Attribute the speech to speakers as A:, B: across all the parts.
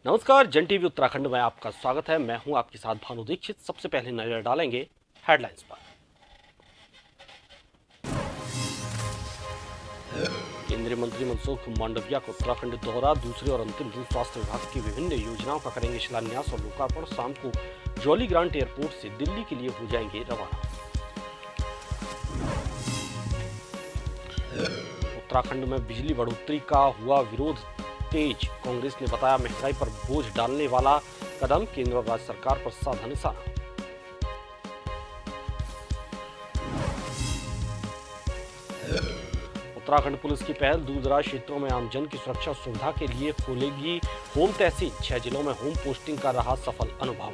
A: नमस्कार, जन टीवी उत्तराखंड में आपका स्वागत है। मैं हूं आपके साथ भानु दीक्षित। सबसे पहले नजर डालेंगे हेडलाइंस पर। केंद्रीय मंत्री मनसुख मांडविया को उत्तराखंड दौरा, दूसरे और अंतिम दिन स्वास्थ्य विभाग की विभिन्न योजनाओं का करेंगे शिलान्यास और लोकार्पण। शाम को जॉली ग्रांट एयरपोर्ट से दिल्ली के लिए हो जाएंगे रवाना। उत्तराखंड में बिजली बढ़ोतरी का हुआ विरोध तेज, कांग्रेस ने बताया महंगाई पर बोझ डालने वाला कदम, केंद्र और राज्य सरकार पर साधा निशाना। उत्तराखंड पुलिस की पहल, दूरदराज क्षेत्रों में आमजन की सुरक्षा सुविधा के लिए खोलेगी होम तहसील। 6 जिलों में होम पोस्टिंग का रहा सफल अनुभव।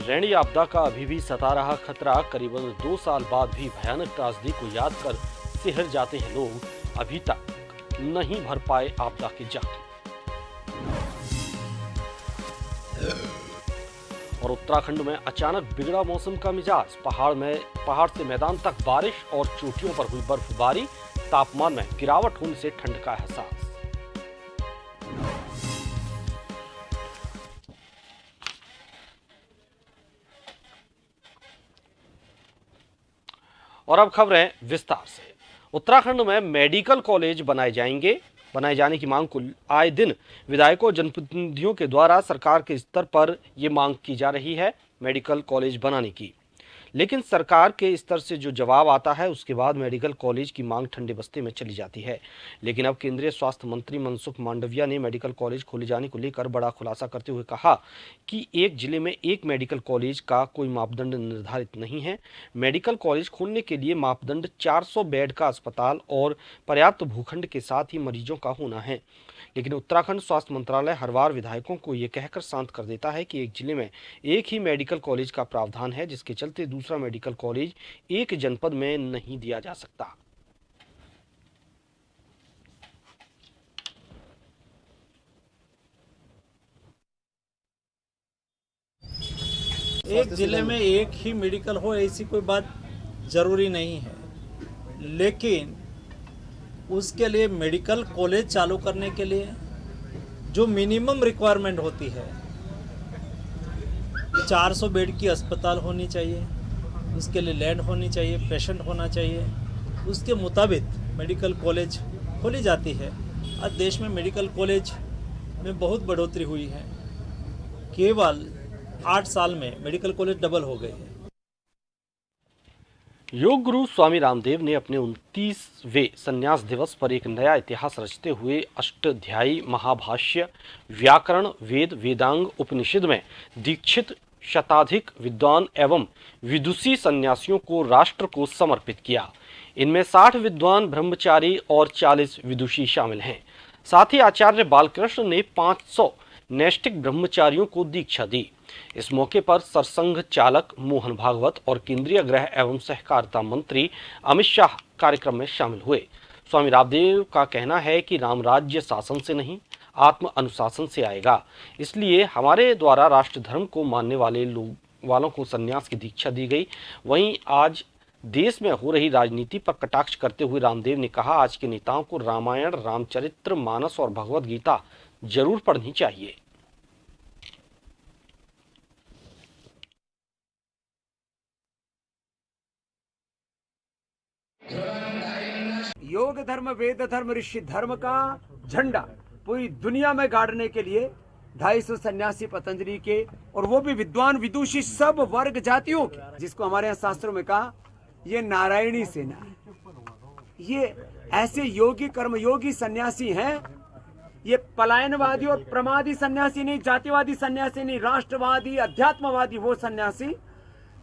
A: रैणी आपदा का अभी भी सता रहा खतरा, करीबन 2 साल बाद भी भयानक त्रासदी को याद कर सिहर जाते हैं लोग, अभी तक नहीं भर पाए आपदा के जख्म। और उत्तराखंड में अचानक बिगड़ा मौसम का मिजाज, पहाड़ से मैदान तक बारिश और चोटियों पर हुई बर्फबारी, तापमान में गिरावट होने से ठंड का एहसास। और अब खबरें विस्तार से। उत्तराखंड में मेडिकल कॉलेज बनाए जाने की मांग को आए दिन विधायकों और जनप्रतिनिधियों के द्वारा सरकार के स्तर पर यह मांग की जा रही है, मेडिकल कॉलेज बनाने की। लेकिन सरकार के स्तर से जो जवाब आता है उसके बाद मेडिकल कॉलेज की मांग ठंडे बस्ते में चली जाती है। लेकिन अब केंद्रीय स्वास्थ्य मंत्री मनसुख मांडविया ने मेडिकल कॉलेज खोले जाने को लेकर बड़ा खुलासा करते हुए कहा कि एक जिले में एक मेडिकल कॉलेज का कोई मापदंड निर्धारित नहीं है। मेडिकल कॉलेज खोलने के लिए मापदंड 400 बेड का अस्पताल और पर्याप्त भूखंड के साथ ही मरीजों का होना है। लेकिन उत्तराखंड स्वास्थ्य मंत्रालय हर बार विधायकों को यह कहकर शांत कर देता है कि एक जिले में एक ही मेडिकल कॉलेज का प्रावधान है, जिसके चलते दूसरा मेडिकल कॉलेज एक जनपद में नहीं दिया जा सकता।
B: एक जिले में एक ही मेडिकल हो ऐसी कोई बात जरूरी नहीं है, लेकिन उसके लिए मेडिकल कॉलेज चालू करने के लिए जो मिनिमम रिक्वायरमेंट होती है, 400 बेड की अस्पताल होनी चाहिए, उसके लिए लैंड होनी चाहिए, पेशेंट होना चाहिए, उसके मुताबिक मेडिकल कॉलेज खोली जाती है। आज देश में मेडिकल कॉलेज में बहुत बढ़ोतरी हुई है, केवल 8 साल में मेडिकल कॉलेज डबल हो गए हैं।
A: योग गुरु स्वामी रामदेव ने अपने 29वें संन्यास दिवस पर एक नया इतिहास रचते हुए अष्टाध्यायी महाभाष्य, व्याकरण, वेद, वेदांग, उपनिषद में दीक्षित शताधिक विद्वान एवं विदुषी सन्यासियों को राष्ट्र को समर्पित किया। इनमें 60 विद्वान ब्रह्मचारी और 40 विदुषी शामिल हैं। साथ ही आचार्य बालकृष्ण ने 500 नैष्ठिक ब्रह्मचारियों को दीक्षा दी। इस मौके पर सरसंघ चालक मोहन भागवत और केंद्रीय गृह एवं सहकारिता मंत्री अमित शाह कार्यक्रम में शामिल हुए। स्वामी रामदेव का कहना है कि राम राज्य शासन से नहीं, आत्म अनुशासन से आएगा। इसलिए हमारे द्वारा राष्ट्र धर्म को मानने वालों को संन्यास की दीक्षा दी गई। वहीं आज देश में हो रही राजनीति पर कटाक्ष करते हुए रामदेव ने कहा, आज के नेताओं को रामायण, रामचरित्र मानस और भगवत गीता जरूर पढ़नी चाहिए।
C: योग धर्म, वेद धर्म, ऋषि धर्म का झंडा पूरी दुनिया में गाड़ने के लिए 250 सन्यासी पतंजलि के, और वो भी विद्वान विदुषी सब वर्ग जातियों के, जिसको हमारे यहाँ शास्त्रों में कहा ये नारायणी सेना है। ये ऐसे योगी कर्मयोगी सन्यासी हैं। ये पलायनवादी और प्रमादी सन्यासी नहीं, जातिवादी सन्यासी नहीं, राष्ट्रवादी अध्यात्मवादी वो सन्यासी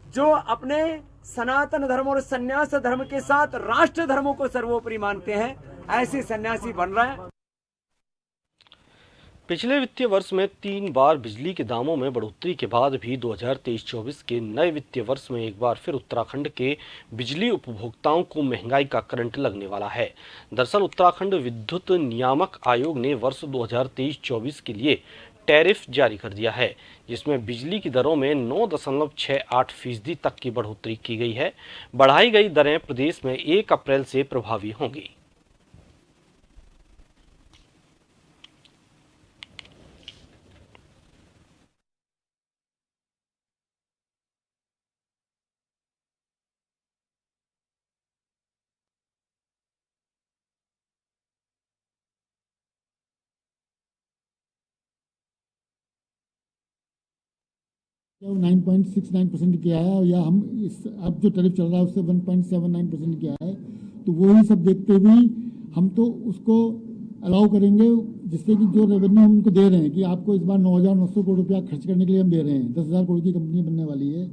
C: जो अपने सनातन धर्म और सन्यास धर्म के साथ राष्ट्र धर्मों को सर्वोपरि मानते हैं, ऐसे सन्यासी बन रहे हैं।
A: पिछले वित्तीय वर्ष में 3 बार बिजली के दामों में बढ़ोतरी के बाद भी 2023-24 के नए वित्तीय वर्ष में एक बार फिर उत्तराखंड के बिजली उपभोक्ताओं को महंगाई का करंट लगने वाला है। दरअसल उत्तराखंड विद्युत नियामक आयोग ने वर्ष 2023-24 के लिए टैरिफ जारी कर दिया है, जिसमें बिजली की दरों में 9.68% तक की बढ़ोतरी की गई है। बढ़ाई गई दरें प्रदेश में 1 अप्रैल से प्रभावी होंगी।
D: या 9.69% किया है, या हम इस अब जो टैरिफ चल रहा है उससे 1.79% किया है, तो वही सब देखते हुए हम तो उसको अलाउ करेंगे, जिससे कि जो रेवेन्यू हम उनको दे रहे हैं कि आपको इस बार 9,900 करोड़ रुपया खर्च करने के लिए हम दे रहे हैं, 10,000 करोड़ की कंपनी बनने वाली है,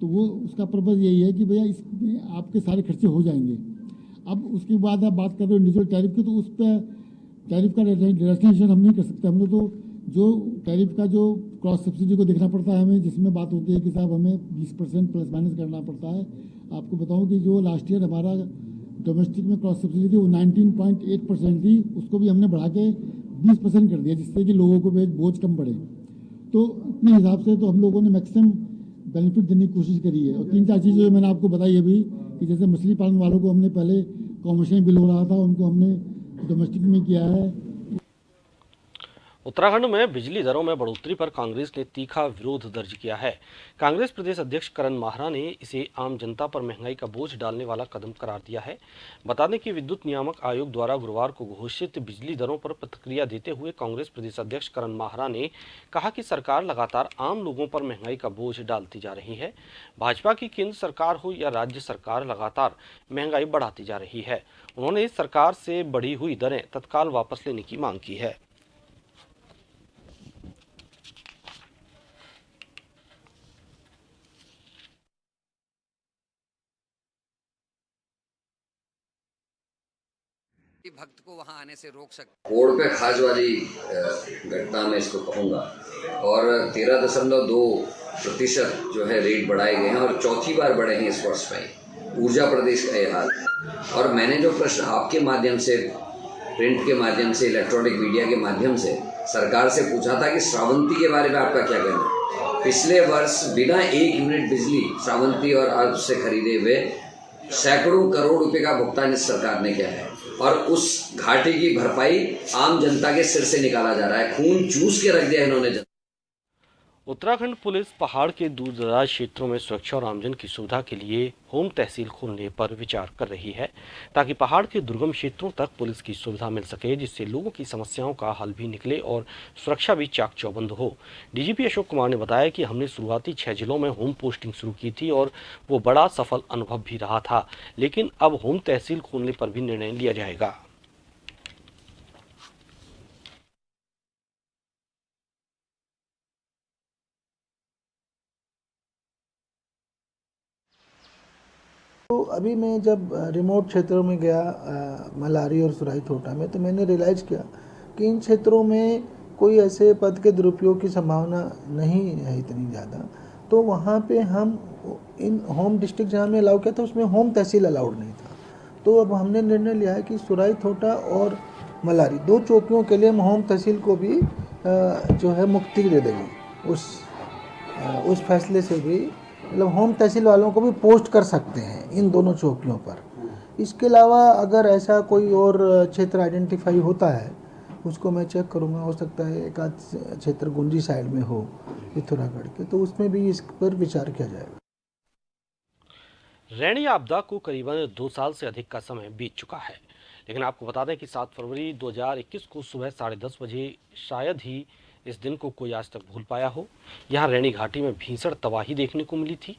D: तो वो उसका पर्पज़ यही है कि भैया इसमें आपके सारे खर्चे हो जाएंगे। अब उसके बाद आप बात कर रहे हो इंडिविजुअल टैरिफ की, तो उस पर टैरिफ का रजिस्ट्रेशन हम नहीं कर सकते। हम लोग तो जो टैरिफ का जो क्रॉस सब्सिडी को देखना पड़ता है हमें, जिसमें बात होती है कि साहब हमें 20% प्लस माइनस करना पड़ता है। आपको बताऊं कि जो लास्ट ईयर हमारा डोमेस्टिक में क्रॉस सब्सिडी थी वो 19.8% थी, उसको भी हमने बढ़ा के 20% कर दिया, जिससे कि लोगों को बोझ कम पड़े। तो अपने हिसाब से तो हम लोगों ने मैक्सिमम बेनिफिट देने की कोशिश करी है। और 3-4 चीज़ें जो मैंने आपको बताई अभी, कि जैसे मछली पालन वालों को हमने पहले कॉमर्शियल बिल हो रहा था, उनको हमने डोमेस्टिक में किया है।
A: उत्तराखंड में बिजली दरों में बढ़ोतरी पर कांग्रेस ने तीखा विरोध दर्ज किया है। कांग्रेस प्रदेश अध्यक्ष करण माहरा ने इसे आम जनता पर महंगाई का बोझ डालने वाला कदम करार दिया है। बता दें कि विद्युत नियामक आयोग द्वारा गुरुवार को घोषित बिजली दरों पर प्रतिक्रिया देते हुए कांग्रेस प्रदेश अध्यक्ष करण माहरा ने कहा कि सरकार लगातार आम लोगों पर महंगाई का बोझ डालती जा रही है। भाजपा की केंद्र सरकार हो या राज्य सरकार लगातार महंगाई बढ़ाती जा रही है। उन्होंने सरकार से बढ़ी हुई दरें तत्काल वापस लेने की मांग की है।
E: भक्त को वहां आने से रोक सकते। कोड़ पे खाज वाली घटना में इसको कहूँगा, और 13.2% जो है रेट बढ़ाए गए हैं और चौथी बार बढ़े हैं इस वर्ष में। ऊर्जा प्रदेश का यह हाल। और मैंने जो प्रश्न आपके माध्यम से, प्रिंट के माध्यम से, इलेक्ट्रॉनिक मीडिया के माध्यम से सरकार से पूछा था कि श्रावंती के बारे में आपका क्या कहना है। पिछले वर्ष बिना 1 यूनिट बिजली श्रावंती और अर्थ से खरीदे हुए सैकड़ों करोड़ रुपए का भुगतान इस सरकार ने किया है, और उस घाटे की भरपाई आम जनता के सिर से निकाला जा रहा है। खून चूस के रख दिया इन्होंने।
A: उत्तराखंड पुलिस पहाड़ के दूरदराज क्षेत्रों में सुरक्षा और आमजन की सुविधा के लिए होम तहसील खोलने पर विचार कर रही है, ताकि पहाड़ के दुर्गम क्षेत्रों तक पुलिस की सुविधा मिल सके, जिससे लोगों की समस्याओं का हल भी निकले और सुरक्षा भी चाक चौबंद हो। डीजीपी अशोक कुमार ने बताया कि हमने शुरुआती 6 जिलों में होम पोस्टिंग शुरू की थी और वो बड़ा सफल अनुभव भी रहा था, लेकिन अब होम तहसील खोलने पर भी निर्णय लिया जाएगा।
F: तो अभी मैं जब रिमोट क्षेत्रों में गया, मलारी और सुराई थोटा में, तो मैंने रियलाइज़ किया कि इन क्षेत्रों में कोई ऐसे पद के दुरुपयोग की संभावना नहीं है इतनी ज़्यादा। तो वहाँ पे हम इन होम डिस्ट्रिक्ट जहाँ में अलाउ किया था उसमें होम तहसील अलाउड नहीं था। तो अब हमने निर्णय लिया है कि सुराई थोटा और मलारी 2 चौकियों के लिए हम होम तहसील को भी जो है मुक्ति दे देंगे। उस फैसले से भी मतलब होम तहसील वालों को भी पोस्ट कर सकते हैं इन दोनों चौकियों पर। इसके अलावा अगर ऐसा कोई और क्षेत्र आइडेंटिफाई होता है उसको मैं चेक करूँगा। हो सकता है एक आध क्षेत्र गुंजी साइड में हो पिथौरागढ़ के, तो उसमें भी इस पर विचार किया जाएगा।
A: रैनी आपदा को करीबन 2 साल से अधिक का समय बीत चुका है, लेकिन आपको बता दें कि 7 फरवरी 2021 को सुबह 10:30 बजे शायद ही इस दिन को कोई आज तक भूल पाया हो। यहाँ रैनी घाटी में भीषण तबाही देखने को मिली थी।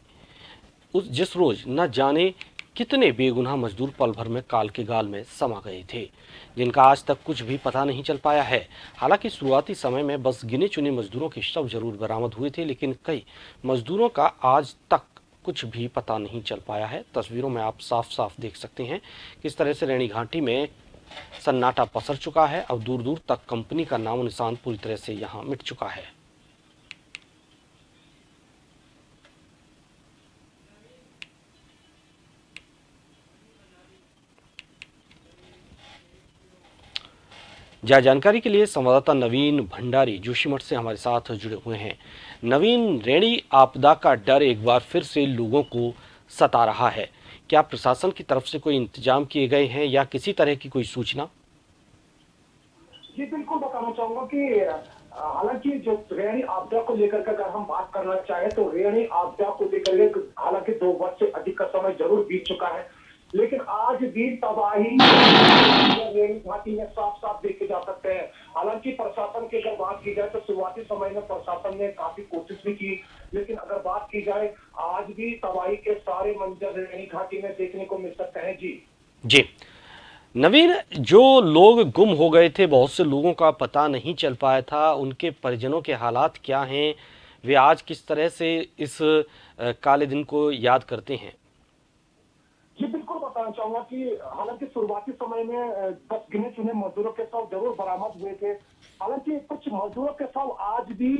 A: जिस रोज न जाने कितने बेगुनाह मजदूर पल भर में काल के गाल में समा गए थे, जिनका आज तक कुछ भी पता नहीं चल पाया है। हालांकि शुरुआती समय में बस गिने चुने मजदूरों के शव जरूर बरामद हुए थे, लेकिन कई मजदूरों का आज तक कुछ भी पता नहीं चल पाया है। तस्वीरों में आप साफ साफ देख सकते हैं किस तरह से रैनी घाटी में सन्नाटा पसर चुका है। अब दूर दूर तक कंपनी का नामो निशान पूरी तरह से यहाँ मिट चुका है। ज्यादा जानकारी के लिए संवाददाता नवीन भंडारी जोशीमठ से हमारे साथ जुड़े हुए हैं। नवीन, रेणी आपदा का डर एक बार फिर से लोगों को सता रहा है। क्या प्रशासन की तरफ से कोई इंतजाम किए गए हैं या किसी तरह की कोई सूचना?
G: जी बिल्कुल बताना चाहूंगा कि हालांकि जो रेणी आपदा को लेकर के अगर हम बात करना चाहें तो रेणी आपदा को लेकर के हालांकि 2 वर्ष से अधिक का समय जरूर बीत चुका है, लेकिन आज भी तबाही रेणी घाटी में साफ साफ देखे जा सकते हैं। हालांकि प्रशासन की अगर बात की जाए तो शुरुआती समय में प्रशासन ने काफी कोशिश भी की, लेकिन अगर बात की जाए आज भी तबाही के सारे मंजर रेणी घाटी में देखने को मिल सकते हैं। जी
A: नवीन, जो लोग गुम हो गए थे, बहुत से लोगों का पता नहीं चल पाया था, उनके परिजनों के हालात क्या हैं? वे आज किस तरह से इस काले दिन को याद करते हैं?
G: जी बिल्कुल बताना चाहूंगा कि हालांकि शुरुआती समय में बस गिने चुने मजदूरों के शव जरूर बरामद हुए थे। हालांकि कुछ मजदूरों के शव आज भी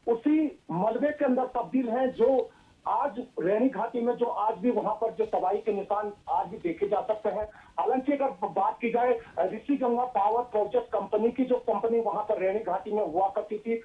G: उसी मलबे के अंदर तब्दील हैं जो आज रेणी घाटी में, जो आज भी वहां पर जो तबाही के निशान आज भी देखे जा सकते हैं। हालांकि अगर बात की जाए Rishi Ganga power project company की, जो कंपनी वहां पर रेणी घाटी में हुआ करती थी,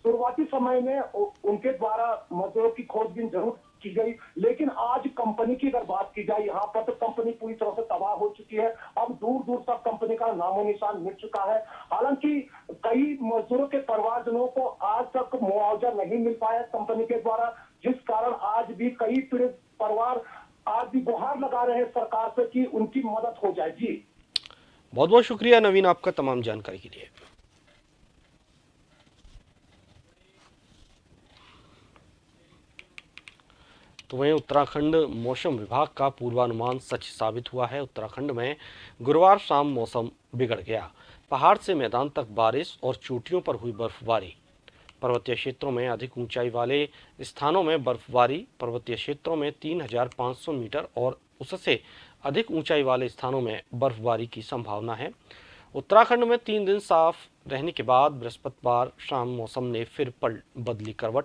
G: शुरुआती समय में उनके द्वारा मजदूरों की खोजबीन जरूर की गई, लेकिन आज कंपनी की अगर बात की जाए यहाँ पर तो कंपनी पूरी तरह से तबाह हो चुकी है। अब दूर दूर तक कंपनी का नामो निशान मिट चुका है। हालांकि कई मजदूरों के परिवारजनों को आज तक मुआवजा नहीं मिल पाया कंपनी के द्वारा, जिस कारण आज भी कई पीड़ित परिवार आज भी गुहार लगा रहे हैं सरकार से कि उनकी मदद हो जाए। जी
A: बहुत बहुत शुक्रिया नवीन, आपका तमाम जानकारी के लिए। तो वहीं उत्तराखंड मौसम विभाग का पूर्वानुमान सच साबित हुआ है। उत्तराखंड में गुरुवार शाम मौसम बिगड़ गया। पहाड़ से मैदान तक बारिश और चोटियों पर हुई बर्फबारी। पर्वतीय क्षेत्रों में अधिक ऊंचाई वाले स्थानों में बर्फबारी। पर्वतीय क्षेत्रों में 3500 मीटर और उससे अधिक ऊंचाई वाले स्थानों में बर्फबारी की संभावना है। उत्तराखंड में 3 दिन साफ रहने के बाद बृहस्पतिवार शाम मौसम ने फिर बदली करवट।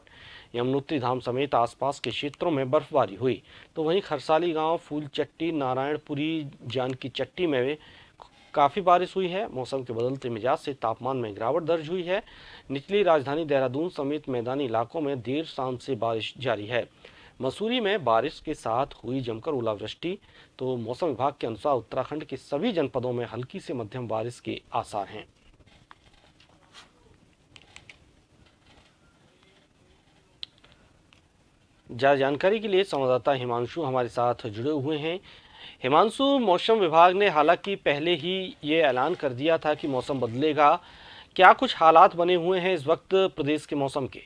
A: यमुनोत्री धाम समेत आसपास के क्षेत्रों में बर्फबारी हुई। तो वहीं खरसाली गांव, फूलचट्टी, नारायणपुरी, जानकी चट्टी में काफ़ी बारिश हुई है। मौसम के बदलते मिजाज से तापमान में गिरावट दर्ज हुई है। निचली राजधानी देहरादून समेत मैदानी इलाकों में देर शाम से बारिश जारी है। मसूरी में बारिश के साथ हुई जमकर ओलावृष्टि। तो मौसम विभाग के अनुसार उत्तराखंड के सभी जनपदों में हल्की से मध्यम बारिश के आसार हैं। ज्यादा जानकारी के लिए संवाददाता हिमांशु हमारे साथ जुड़े हुए हैं। हिमांशु, मौसम विभाग ने हालांकि पहले ही ये ऐलान कर दिया था कि मौसम बदलेगा। क्या कुछ हालात बने हुए हैं इस वक्त प्रदेश के मौसम के?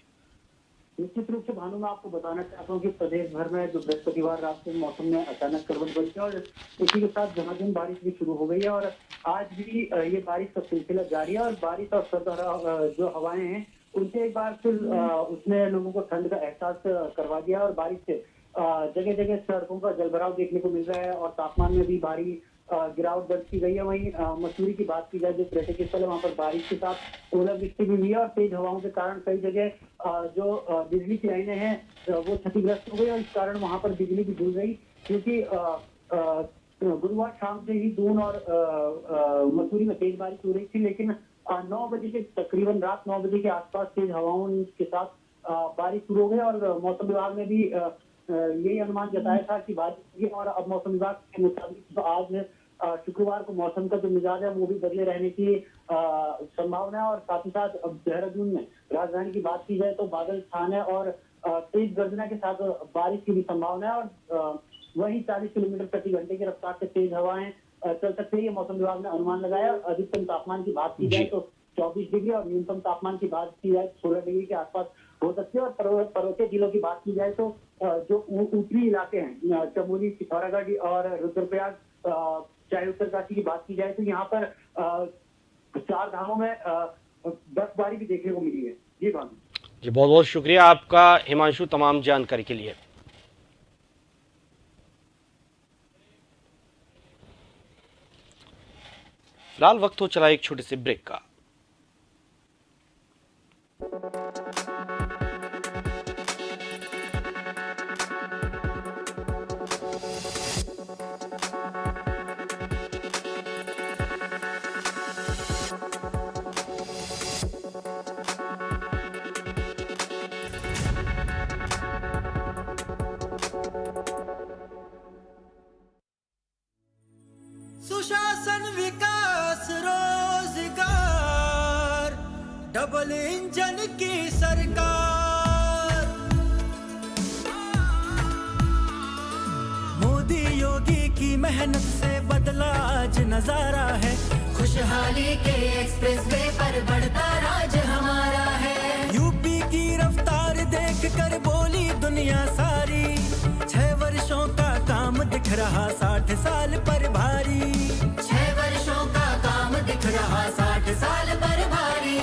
H: निश्चित रूप से भानु, मैं आपको बताना चाहता हूँ कि प्रदेश भर में जो बृहस्पतिवार रात से मौसम में अचानक करवट बदली और इसी के साथ झमाझम बारिश भी शुरू हो गई है और आज भी ये बारिश का सिलसिला जारी है। और बारिश और सर्द जो हवाएं हैं उनसे एक बार फिर उसने लोगों को ठंड का एहसास करवा दिया और बारिश से जगह जगह सड़कों का जलभराव देखने को मिल रहा है और तापमान में भी भारी गिरावट दर्ज की गई है। वहीं मसूरी की बात की जाए जो पर्यटक स्थल है, वहाँ पर बारिश के साथ ओलावृष्टि भी हुई है और तेज हवाओं के कारण कई जगह जो बिजली की लाइनें हैं वो क्षतिग्रस्त हो गई और इस कारण वहाँ पर बिजली भी जुड़ गई, क्योंकि गुरुवार शाम से ही दून और मसूरी में तेज बारिश हो रही थी, लेकिन 9 बजे के तकरीबन रात 9 बजे के आसपास तेज हवाओं के साथ बारिश शुरू हो गई और मौसम विभाग ने भी यही अनुमान जताया था कि बारिश होगी। और अब मौसम विभाग के मुताबिक तो आज शुक्रवार को मौसम का जो मिजाज है वो भी बदले रहने की संभावना है। और साथ ही साथ अब देहरादून में राजधानी की बात की जाए तो बादल छान है और तेज गर्जना के साथ बारिश की भी संभावना है और वही 40 किलोमीटर प्रति घंटे की रफ्तार से तेज हवाएं चल सकते हैं, मौसम विभाग ने अनुमान लगाया। अधिकतम तापमान की बात की जाए तो 24 डिग्री और न्यूनतम तापमान की बात की जाए 16 डिग्री के आसपास हो सकती है। और पर्वतीय जिलों की बात की जाए तो जो ऊपरी इलाके हैं चमोली, पिथौरागढ़ और रुद्रप्रयाग, चाहे उत्तरकाशी की बात की जाए तो यहाँ पर 4 धामों में बर्फबारी भी देखने को मिली है। जी भानु
A: जी, बहुत बहुत शुक्रिया आपका हिमांशु तमाम जानकारी के लिए। फिलहाल वक्त हो चला एक छोटे से ब्रेक का।
I: सुशासन विकास रोजगार डबल इंजन की सरकार मोदी योगी की मेहनत से बदला आज नजारा है
J: खुशहाली के एक्सप्रेस वे पर बढ़ता राज हमारा है
I: यूपी की रफ्तार देख कर बोली दुनिया सारी 6 वर्षों का काम दिख रहा 60 साल पर भारी
J: 6 वर्षों का काम दिख रहा 60 साल पर भारी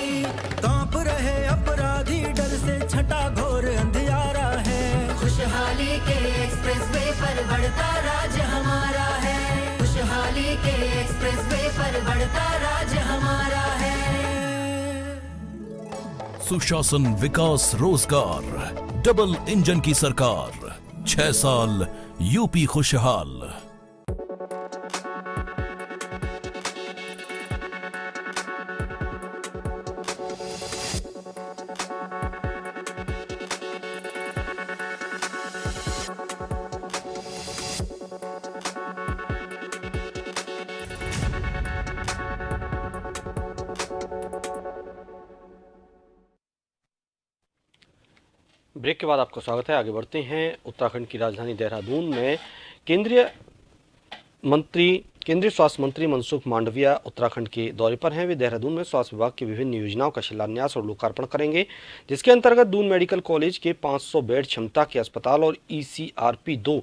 I: कांप रहे अपराधी डर से छटा घोर अंधियारा है
J: खुशहाली के एक्सप्रेस वे पर बढ़ता राज हमारा है खुशहाली के एक्सप्रेस वे पर बढ़ता राज हमारा है
K: सुशासन विकास रोजगार डबल इंजन की सरकार 6 साल यूपी खुशहाल।
A: ब्रेक के बाद आपका स्वागत है। आगे बढ़ते हैं। उत्तराखंड की राजधानी देहरादून में केंद्रीय स्वास्थ्य मंत्री मनसुख मांडविया उत्तराखंड के दौरे पर हैं। वे देहरादून में स्वास्थ्य विभाग की विभिन्न योजनाओं का शिलान्यास और लोकार्पण करेंगे, जिसके अंतर्गत दून मेडिकल कॉलेज के 500 बेड क्षमता के अस्पताल और ECRP 2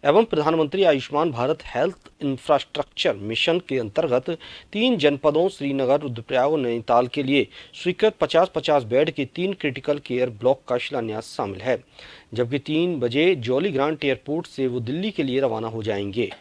A: एवं प्रधानमंत्री Ayushman Bharat health infrastructure mission के अंतर्गत 3 जनपदों श्रीनगर, रुद्रप्रयाग और नैनीताल के लिए स्वीकृत 50-50 बेड के 3 क्रिटिकल केयर ब्लॉक का शिलान्यास शामिल है। जबकि 3 बजे जॉली ग्रांट एयरपोर्ट से वो दिल्ली के लिए रवाना हो जाएंगे।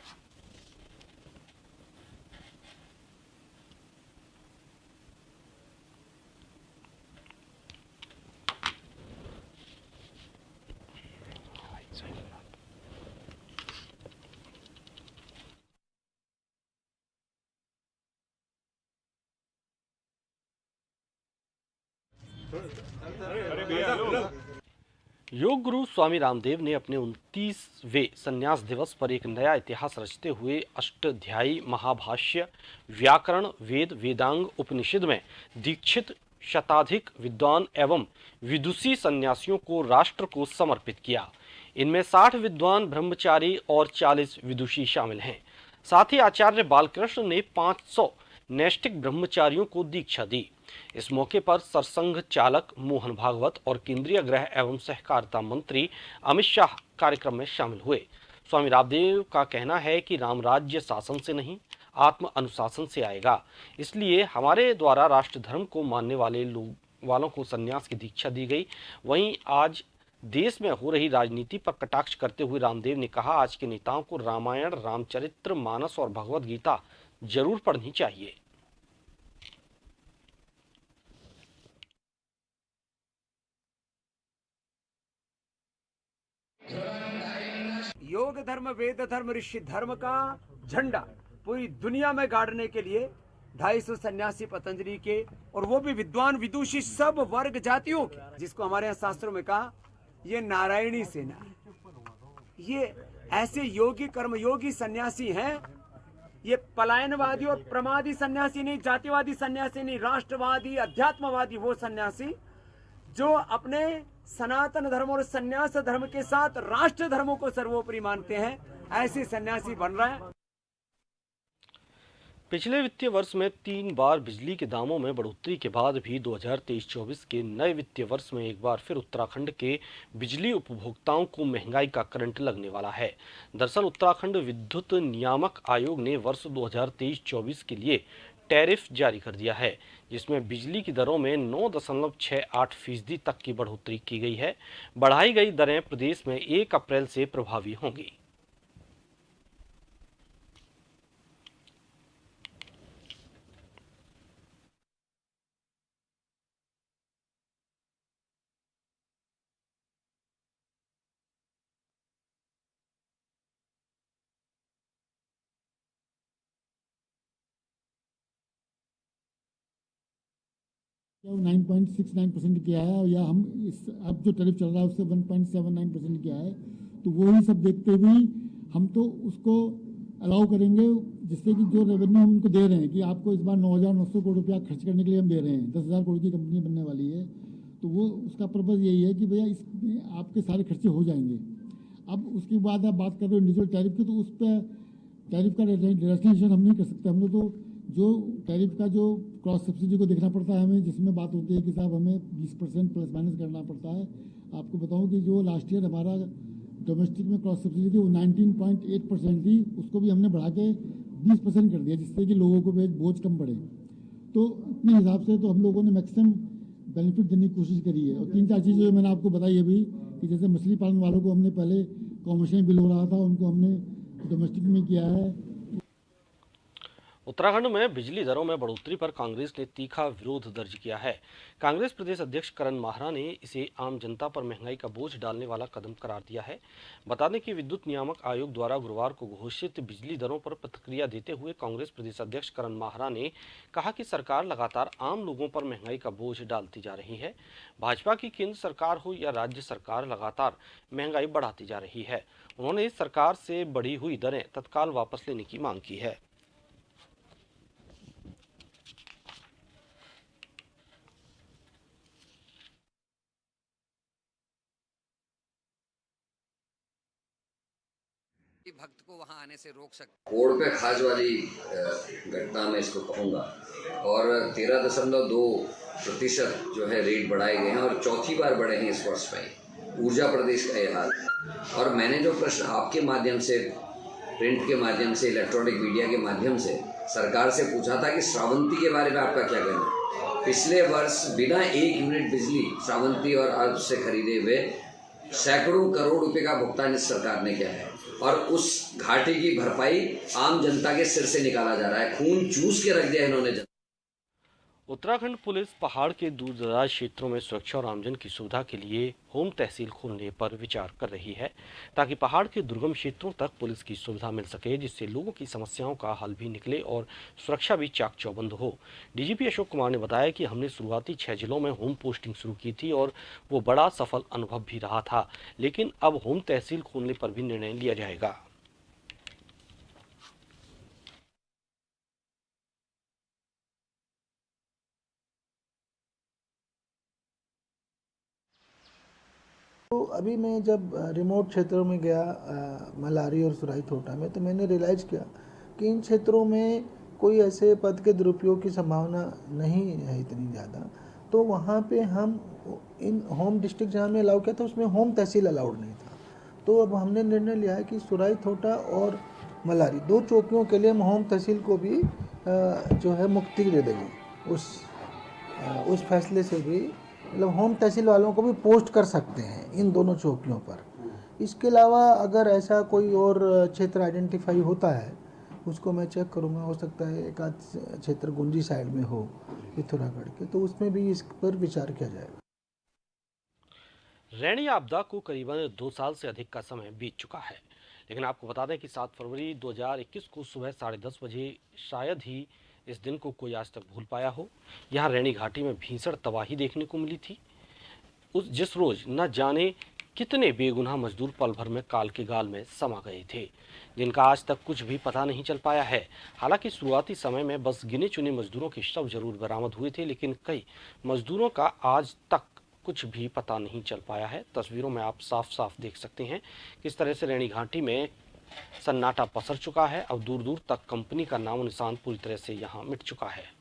A: योग गुरु स्वामी रामदेव ने अपने 29वें संन्यास दिवस पर एक नया इतिहास रचते हुए अष्टाध्यायी महाभाष्य व्याकरण वेद वेदांग उपनिषद में दीक्षित शताधिक विद्वान एवं विदुषी सन्यासियों को राष्ट्र को समर्पित किया। इनमें 60 विद्वान ब्रह्मचारी और 40 विदुषी शामिल हैं। साथ ही आचार्य बालकृष्ण ने 500 नैष्ठिक ब्रह्मचारियों को दीक्षा दी। इस मौके पर सरसंघ चालक मोहन भागवत और केंद्रीय गृह एवं सहकारिता मंत्री अमित शाह कार्यक्रम में शामिल हुए। स्वामी रामदेव का कहना है कि राम राज्य शासन से नहीं, आत्म अनुशासन से आएगा। इसलिए हमारे द्वारा राष्ट्र धर्म को मानने वालों को संन्यास की दीक्षा दी गई। वहीं आज देश में हो रही राजनीति पर कटाक्ष करते हुए रामदेव ने कहा, आज के नेताओं को रामायण, रामचरित्र मानस और भगवत गीता जरूर पढ़नी चाहिए।
C: योग धर्म, वेद धर्म, ऋषि धर्म का झंडा पूरी दुनिया में गाड़ने के लिए 250 सन्यासी पतंजलि के, और वो भी विद्वान विदुषी सब वर्ग जातियों के, जिसको हमारे यहाँ शास्त्रों में कहा ये नारायणी सेना है। ये ऐसे योगी कर्मयोगी सन्यासी हैं। ये पलायनवादी और प्रमादी सन्यासी नहीं, जातिवादी सन्यासी नहीं, राष्ट्रवादी अध्यात्मवादी वो सन्यासी जो अपने सनातन धर्म और सन्यास धर्म के साथ राष्ट्र धर्मों को सर्वोपरि मानते हैं, ऐसे सन्यासी बन रहे हैं।
A: पिछले वित्तीय वर्ष में 3 बार बिजली के दामों में बढ़ोतरी के बाद भी 2023-24 के नए वित्तीय वर्ष में एक बार फिर उत्तराखंड के बिजली उपभोक्ताओं को महंगाई का करंट लगने वाला है। दरअसल उत्तराखंड विद्युत नियामक आयोग ने वर्ष 2023-24 के लिए टैरिफ जारी कर दिया है, जिसमें बिजली की दरों में 9.68% तक की बढ़ोतरी की गई है। बढ़ाई गई दरें प्रदेश में 1 अप्रैल से प्रभावी होंगी।
D: वो 9.69% किया है, या हम इस अब जो टैरिफ चल रहा है उससे 1.79% किया है। तो वही सब देखते हुए हम तो उसको अलाउ करेंगे, जिससे कि जो रेवेन्यू हम उनको दे रहे हैं कि आपको इस बार 9,900 करोड़ रुपया खर्च करने के लिए हम दे रहे हैं, 10,000 करोड़ की कंपनी बनने वाली है, तो वो उसका पर्पज़ यही है कि भैया इसमें आपके सारे खर्चे हो जाएंगे। अब उसके बाद आप बात कर रहे हो इंडिविजुअल टैरिफ की, तो उस पर टैरिफ का रैशनलाइजेशन हम नहीं कर सकते। हम लोग तो जो टैरिफ का जो क्रॉस सब्सिडी को देखना पड़ता है हमें, जिसमें बात होती है कि साहब हमें 20% प्लस माइनस करना पड़ता है। आपको बताऊं कि जो लास्ट ईयर हमारा डोमेस्टिक में क्रॉस सब्सिडी थी वो 19.8% थी, उसको भी हमने बढ़ा के 20% कर दिया, जिससे कि लोगों को बोझ कम पड़े। तो अपने हिसाब से तो हम लोगों ने मैक्सिमम बेनिफिट देने की कोशिश करी है। और 3-4 चीज़ें जो मैंने आपको बताई अभी कि जैसे मछली पालन वालों को हमने पहले कॉमर्शियल बिल हो रहा था, उनको हमने डोमेस्टिक में किया है।
A: उत्तराखंड में बिजली दरों में बढ़ोतरी पर कांग्रेस ने तीखा विरोध दर्ज किया है। कांग्रेस प्रदेश अध्यक्ष करण माहरा ने इसे आम जनता पर महंगाई का बोझ डालने वाला कदम करार दिया है। बता दें कि विद्युत नियामक आयोग द्वारा गुरुवार को घोषित बिजली दरों पर प्रतिक्रिया देते हुए कांग्रेस प्रदेश अध्यक्ष करण माहरा ने कहा कि सरकार लगातार आम लोगों पर महंगाई का बोझ डालती जा रही है। भाजपा की केंद्र सरकार हो या राज्य सरकार लगातार महंगाई बढ़ाती जा रही है। उन्होंने इस सरकार से बढ़ी हुई दरें तत्काल वापस लेने की मांग की है।
E: भक्त को वहां आने से रोक सकते। कोड़ पे खाज वाली घटना में इसको कहूँगा। और 13.2% जो है रेट बढ़ाए गए हैं और चौथी बार बढ़े हैं इस वर्ष में। ऊर्जा प्रदेश का ये हाल। और मैंने जो प्रश्न आपके माध्यम से, प्रिंट के माध्यम से, इलेक्ट्रॉनिक मीडिया के माध्यम से सरकार से पूछा था कि श्रावंती के बारे में आपका क्या कहना। पिछले वर्ष बिना 1 यूनिट बिजली श्रावंती और अल्प से खरीदे हुए सैकड़ों करोड़ रुपए का भुगतान इस सरकार ने किया है और उस घाटे की भरपाई आम जनता के सिर से निकाला जा रहा है। खून चूस के रख दिया इन्होंने।
A: उत्तराखंड पुलिस पहाड़ के दूर दराज क्षेत्रों में सुरक्षा और आमजन की सुविधा के लिए होम तहसील खोलने पर विचार कर रही है, ताकि पहाड़ के दुर्गम क्षेत्रों तक पुलिस की सुविधा मिल सके, जिससे लोगों की समस्याओं का हल भी निकले और सुरक्षा भी चाक चौबंद हो। डीजीपी अशोक कुमार ने बताया कि हमने शुरुआती 6 जिलों में होम पोस्टिंग शुरू की थी और वो बड़ा सफल अनुभव भी रहा था, लेकिन अब होम तहसील खोलने पर भी निर्णय लिया जाएगा।
F: तो अभी मैं जब रिमोट क्षेत्रों में गया मलारी और सुराई थोटा में, तो मैंने रियलाइज़ किया कि इन क्षेत्रों में कोई ऐसे पद के दुरुपयोग की संभावना नहीं है इतनी ज़्यादा। तो वहाँ पे हम इन होम डिस्ट्रिक्ट जहाँ में अलाउ किया था उसमें होम तहसील अलाउड नहीं था। तो अब हमने निर्णय लिया है कि सुराई थोटा और मलारी 2 चौकियों के लिए हम होम तहसील को भी जो है मुक्ति दे देंगे। उस फैसले से भी मतलब होम तहसील वालों को भी पोस्ट कर सकते हैं इन दोनों चौकियों पर। इसके अलावा अगर ऐसा कोई और क्षेत्र आइडेंटिफाई होता है उसको मैं चेक करूँगा। हो सकता है एक आध क्षेत्र गुंजी साइड में हो पिथौरागढ़ के, तो उसमें भी इस पर विचार किया जाएगा।
A: रैनी आपदा को करीबन 2 साल से अधिक का समय बीत चुका है, लेकिन आपको बता दें कि 7 फरवरी 2021 को सुबह 10:30 बजे शायद ही इस दिन को कोई आज तक भूल पाया हो। यहाँ रैनी घाटी में भीषण तबाही देखने को मिली थी। जिस रोज न जाने कितने बेगुनाह मजदूर पल भर में काल के गाल में समा गए थे, जिनका आज तक कुछ भी पता नहीं चल पाया है। हालांकि शुरुआती समय में बस गिने चुने मजदूरों के शव जरूर बरामद हुए थे, लेकिन कई मजदूरों का आज तक कुछ भी पता नहीं चल पाया है। तस्वीरों में आप साफ साफ देख सकते हैं किस तरह से रैनी घाटी में सन्नाटा पसर चुका है। अब दूर दूर तक कंपनी का नामो निशान पूरी तरह से यहाँ मिट चुका है।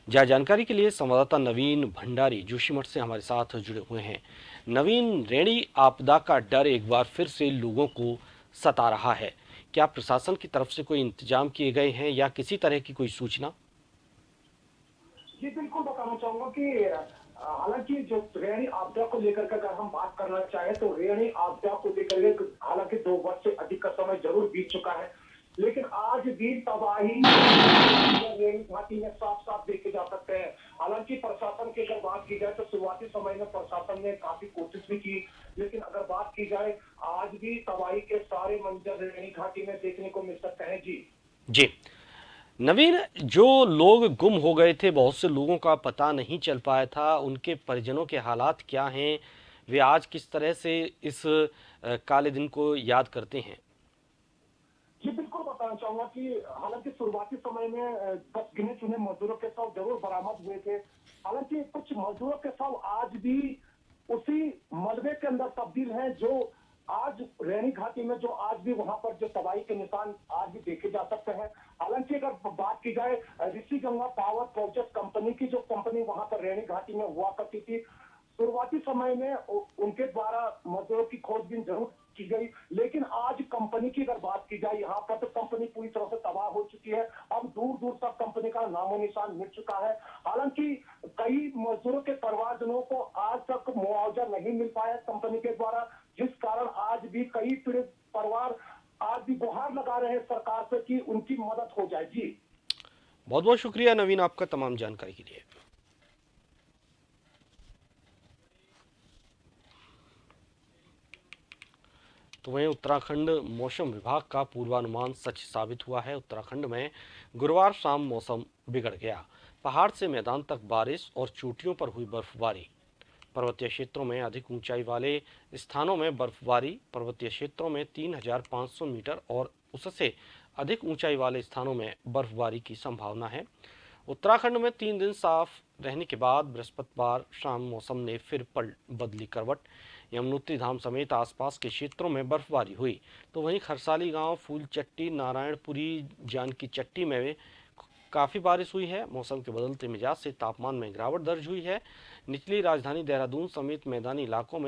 A: जानकारी के लिए संवाददाता नवीन भंडारी जोशीमठ से हमारे साथ जुड़े हुए हैं। नवीन, रैनी आपदा का डर एक बार फिर से लोगों को सता रहा है। क्या प्रशासन की तरफ से कोई इंतजाम किए गए हैं या किसी तरह की कोई सूचना?
G: जी बिल्कुल बताना चाहूंगा कि हालांकि जो रैनी आपदा को लेकर के अगर हम बात करना चाहें तो रैनी आपदा को लेकर हालांकि 2 वर्ष से अधिक का समय जरूर बीत चुका है, लेकिन आज भी तबाही रैनी घाटी में साफ साफ देखे जा सकते हैं। हालांकि प्रशासन की अगर बात की जाए तो शुरुआती समय में प्रशासन ने काफी कोशिश भी की, लेकिन अगर बात की जाए आज भी तबाही के सारे मंजर रैनी घाटी में देखने को मिल सकते हैं। जी
A: नवीन, जो लोग गुम हो गए थे, बहुत से लोगों का पता नहीं चल पाया था, उनके परिजनों के हालात क्या हैं, वे आज किस तरह से इस काले दिन को याद करते हैं?
G: जी बिल्कुल बताना चाहूंगा कि हालांकि शुरुआती समय में 10 गिने चुने मजदूरों के शव जरूर बरामद हुए थे। हालांकि कुछ मजदूरों के शव आज भी उसी मलबे के अंदर तब्दील हैं जो आज रैनी घाटी में, जो आज भी वहां पर जो तबाही के निशान आज भी देखे जा सकते हैं। हालांकि अगर बात की जाए Rishi Ganga power project company की, जो कंपनी वहां पर रैनी घाटी में हुआ करती थी, शुरुआती समय में उनके द्वारा मजदूरों की खोजबीन जरूर की गई, लेकिन आज कंपनी की अगर बात की जाए यहाँ पर, तो कंपनी पूरी तरह से तबाह हो चुकी है। अब दूर दूर तक कंपनी का नामो निशान मिट चुका है। हालांकि कई मजदूरों के परिवारजनों को आज तक मुआवजा नहीं मिल पाया कंपनी के द्वारा, जिस कारण आज भी कई पीड़ित परिवार आज भी गुहार लगा रहे हैं सरकार से कि उनकी मदद हो जाए। जी
A: बहुत बहुत शुक्रिया नवीन, आपका तमाम जानकारी के लिए। तो वहीं उत्तराखंड मौसम विभाग का पूर्वानुमान सच साबित हुआ है। उत्तराखंड में गुरुवार शाम मौसम बिगड़ गया। पहाड़ से मैदान तक बारिश और चोटियों पर हुई बर्फबारी। पर्वतीय क्षेत्रों में अधिक ऊंचाई वाले स्थानों में बर्फबारी। पर्वतीय क्षेत्रों में 3500 मीटर और उससे अधिक ऊंचाई वाले स्थानों में बर्फबारी की संभावना है। उत्तराखंड में 3 दिन साफ रहने के बाद बृहस्पतिवार शाम मौसम ने फिर बदली करवट। यमुनोत्री धाम समेत आसपास के क्षेत्रों में बर्फबारी हुई। तो वहीं खरसाली गांव, फूलचट्टी, नारायणपुरी, जानकी चट्टी में काफ़ी बारिश हुई है। मौसम के बदलते मिजाज से तापमान में गिरावट दर्ज हुई है। निचली राजधानी देहरादून समेत मैदानी इलाकों में